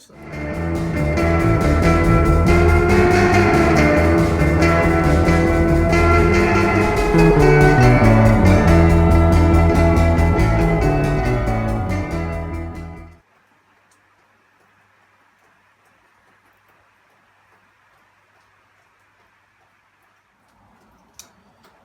So.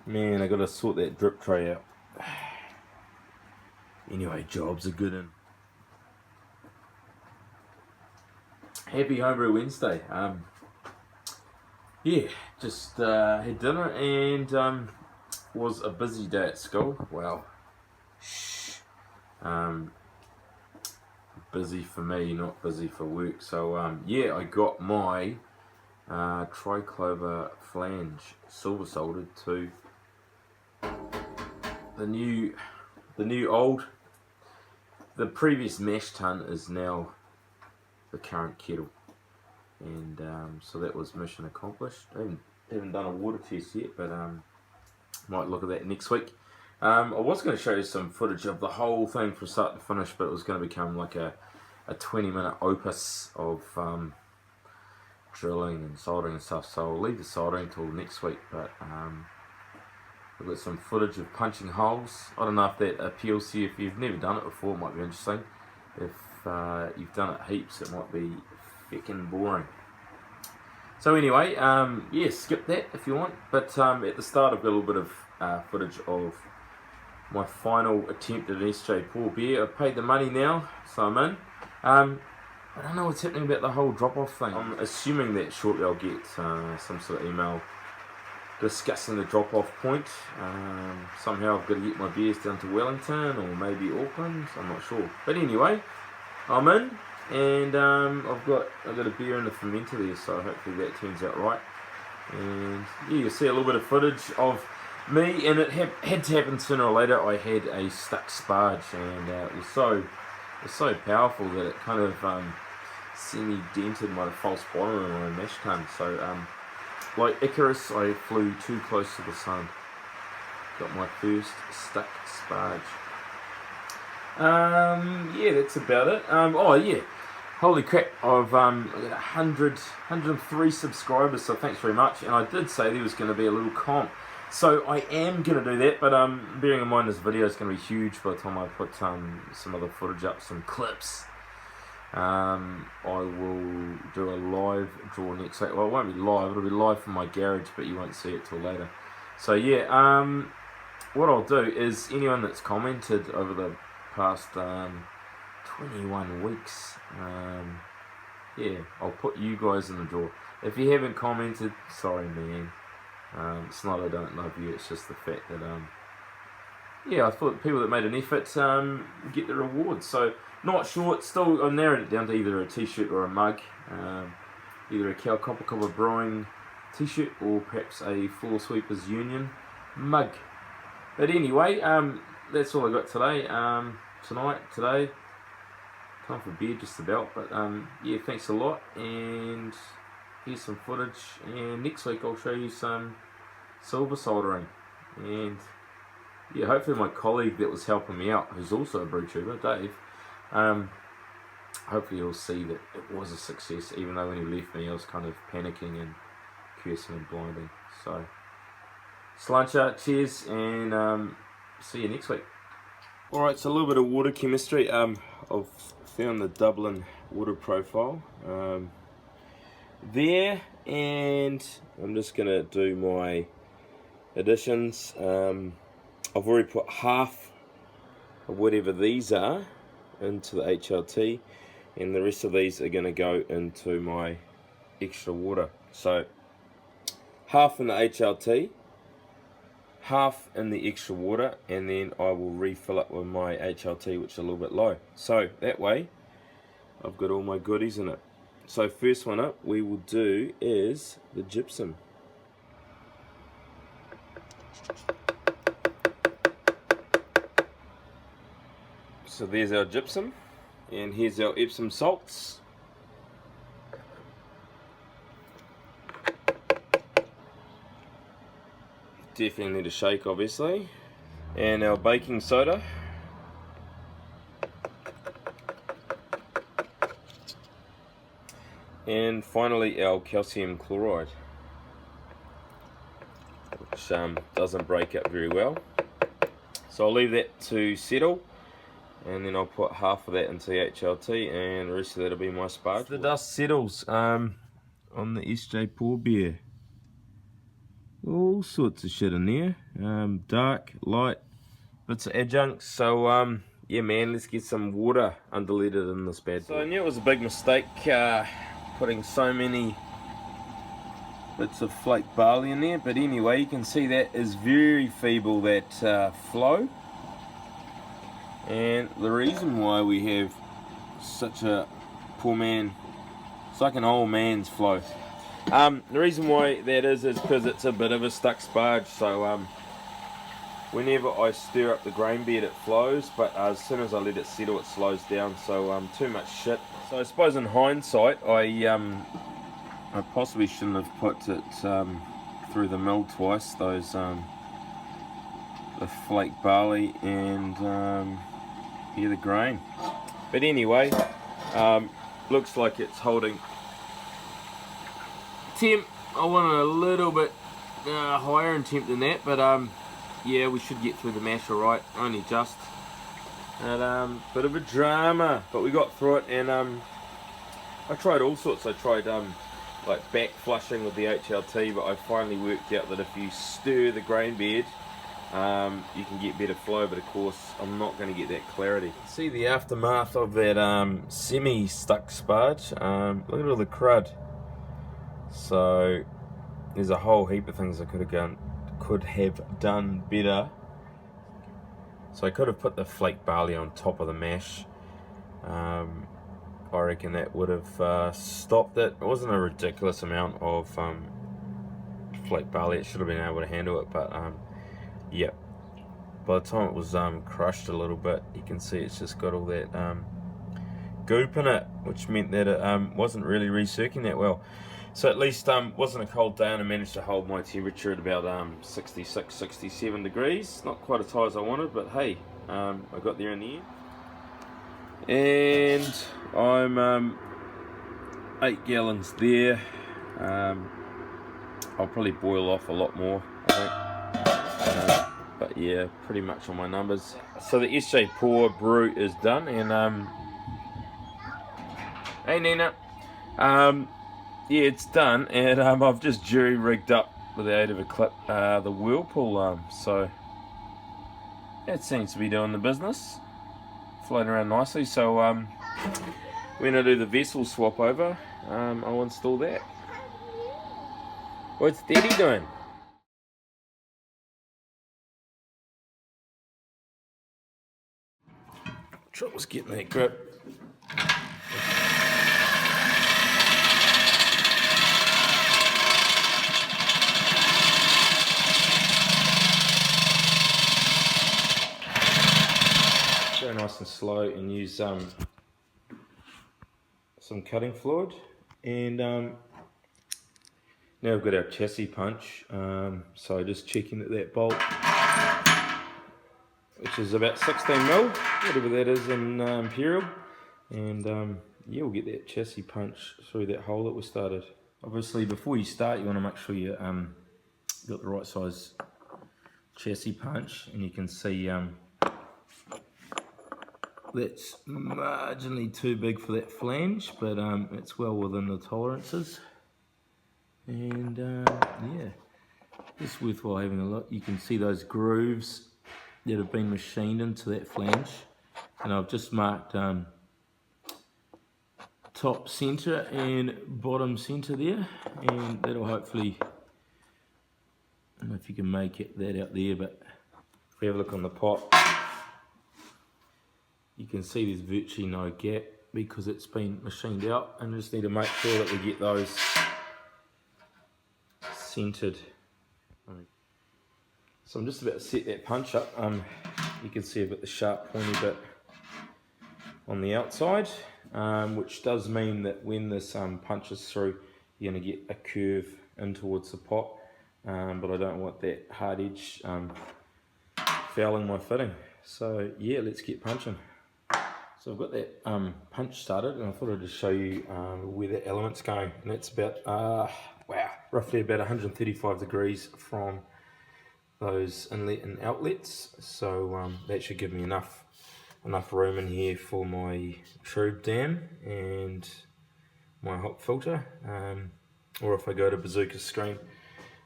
Man, I gotta sort that drip tray out. Anyway, jobs are good and happy Homebrew Wednesday. Yeah, just had dinner and was a busy day at school. Well, busy for me, not busy for work. So yeah, I got my triclover flange silver soldered to the previous mash tun is now the current kettle, and so that was mission accomplished. I haven't done a water test yet, but might look at that next week. I was going to show you some footage of the whole thing from start to finish, but it was going to become like a 20-minute opus of drilling and soldering and stuff, so I'll leave the soldering till next week. But I've got some footage of punching holes. I don't know if that appeals to you. If you've never done it before, it might be interesting. If you've done it heaps, it might be feckin' boring. So anyway, yeah, skip that if you want. But at the start, I've got a little bit of footage of my final attempt at an SJ pour beer. I've paid the money now, so I'm in. I don't know what's happening about the whole drop-off thing. I'm assuming that shortly I'll get some sort of email discussing the drop-off point. Somehow I've got to get my beers down to Wellington or maybe Auckland, I'm not sure. But anyway, I'm in, and I've got a beer in the fermenter there, so hopefully that turns out right. And yeah, you'll see a little bit of footage of me, and it had to happen sooner or later. I had a stuck sparge, and it was so powerful that it kind of semi-dented my false bottom of my mash tun. So like Icarus, I flew too close to the sun. Got my first stuck sparge. Yeah, that's about it. Oh yeah, holy crap, I've got 103 subscribers, so thanks very much. And I did say there was going to be a little comp, so I am going to do that, but bearing in mind this video is going to be huge by the time I put some other footage up, some clips. I will do a live draw next week. Well, it won't be live, it'll be live from my garage, but you won't see it till later. So yeah, what I'll do is anyone that's commented over the past 21 weeks, yeah, I'll put you guys in the draw. If you haven't commented, sorry man. It's not I don't love you, it's just the fact that yeah, I thought people that made an effort get the rewards. So not sure, it's still, I narrowed it down to either a t-shirt or a mug, either a Kaukapakapa Brewing t-shirt or perhaps a Floor Sweepers Union mug. But anyway, that's all I got today, today, time for beer just about. But yeah, thanks a lot, and here's some footage, and next week I'll show you some silver soldering. And yeah, hopefully my colleague that was helping me out, who's also a brew tuber, Dave, hopefully he'll see that it was a success, even though when he left me I was kind of panicking and cursing and blinding. So, slancha, cheers, and see you next week. Alright, so a little bit of water chemistry. I've found the Dublin water profile there, and I'm just going to do my additions. I've already put half of whatever these are into the HLT, and the rest of these are going to go into my extra water. So half in the HLT, half in the extra water, and then I will refill up with my HLT, which is a little bit low. So that way I've got all my goodies in it. So first one up we will do is the gypsum. So there's our gypsum, and here's our Epsom salts. Definitely need a shake, obviously. And our baking soda. And finally our calcium chloride, which doesn't break up very well. So I'll leave that to settle, and then I'll put half of that into the HLT and the rest of that will be my sparge. The dust settles on the SJ Poor Bear. All sorts of shit in there, dark, light, bits of adjuncts. So yeah man, let's get some water undiluted in this bad boy. So I knew it was a big mistake putting so many bits of flake barley in there, but anyway, you can see that is very feeble, that flow. And the reason why we have such a poor man, it's like an old man's flow. The reason why that is because it's a bit of a stuck sparge. So whenever I stir up the grain bed it flows, but as soon as I let it settle it slows down. So too much shit. So I suppose in hindsight I possibly shouldn't have put it through the mill twice, those the flake barley and yeah, the grain. But anyway, looks like it's holding temp. I wanted a little bit higher in temp than that, but yeah, we should get through the mash alright, only just. And bit of a drama, but we got through it. And I tried all sorts. I tried like back flushing with the HLT, but I finally worked out that if you stir the grain bed, you can get better flow, but of course I'm not going to get that clarity. See the aftermath of that semi-stuck sparge. Look at all the crud. So there's a whole heap of things I could have done better. So I could have put the flake barley on top of the mash. I reckon that would have stopped it. It wasn't a ridiculous amount of flake barley. It should have been able to handle it, but yeah. By the time it was crushed a little bit, you can see it's just got all that goop in it, which meant that it wasn't really recirculating that well. So at least wasn't a cold day, and I managed to hold my temperature at about 66, 67 degrees. Not quite as high as I wanted, but hey, I got there in the end. And I'm 8 gallons there. I'll probably boil off a lot more, I think. But yeah, pretty much on my numbers. So the SJ Pour brew is done, and hey Nina, yeah, it's done, and I've just jury rigged up with the aid of a clip the whirlpool arm. So that seems to be doing the business, floating around nicely. So when I do the vessel swap over, I'll install that. What's Daddy doing? Trouble's getting that grip. Go nice and slow and use some cutting fluid. And now we've got our chassis punch. So just checking that bolt, which is about 16 mil, whatever that is in imperial, and yeah, we'll get that chassis punch through that hole that we started. Obviously, before you start, you want to make sure you got the right size chassis punch, and you can see that's marginally too big for that flange, but it's well within the tolerances. And yeah, it's worthwhile having a look. You can see those grooves that have been machined into that flange, and I've just marked top center and bottom center there, and that'll hopefully, I don't know if you can make that out there, but if we have a look on the pot, you can see there's virtually no gap because it's been machined out, and I just need to make sure that we get those centered. So I'm just about to set that punch up. You can see I've got the sharp pointy bit on the outside, which does mean that when this punches through, you're going to get a curve in towards the pot, but I don't want that hard edge fouling my fitting. So yeah, let's get punching. So So I've got that punch started, and I thought I'd just show you where that element's going. And that's about, roughly about 135 degrees from those inlet and outlets. So that should give me enough room in here for my tube dam and my hop filter. Or if I go to Bazooka screen,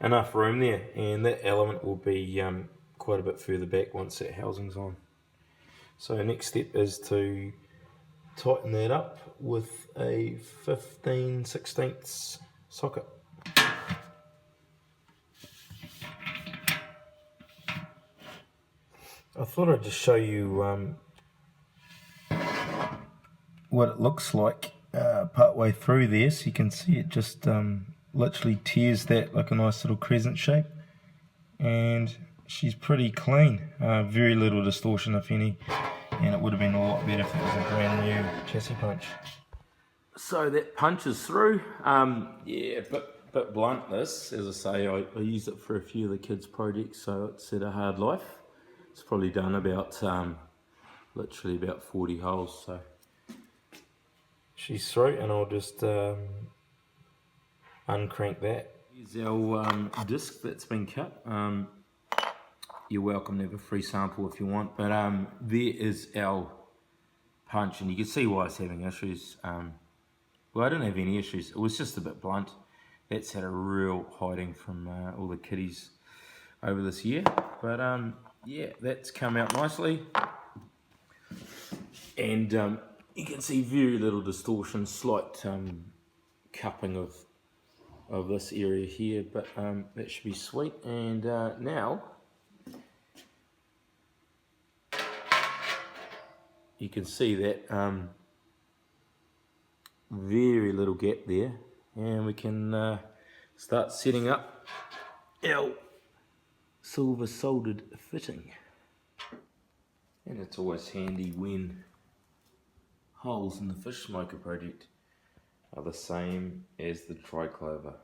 enough room there. And that element will be quite a bit further back once that housing's on. So next step is to tighten that up with a 15/16 socket. I thought I'd just show you what it looks like part way through there, so you can see it just literally tears that like a nice little crescent shape, and she's pretty clean, very little distortion if any, and it would have been a lot better if it was a brand new chassis punch. So that punches through. Yeah, bit blunt this, as I say, I used it for a few of the kids' projects, so it's had a hard life. It's probably done about, literally about 40 holes, so she's through, and I'll just uncrank that. Here's our disc that's been cut. You're welcome to have a free sample if you want, but there is our punch, and you can see why it's having issues. Well, I didn't have any issues, it was just a bit blunt. That's had a real hiding from all the kiddies over this year, but yeah, that's come out nicely, and you can see very little distortion, slight cupping of this area here, but that should be sweet. And now you can see that very little gap there, and we can start setting up our silver soldered fitting. And it's always handy when holes in the fish smoker project are the same as the triclover.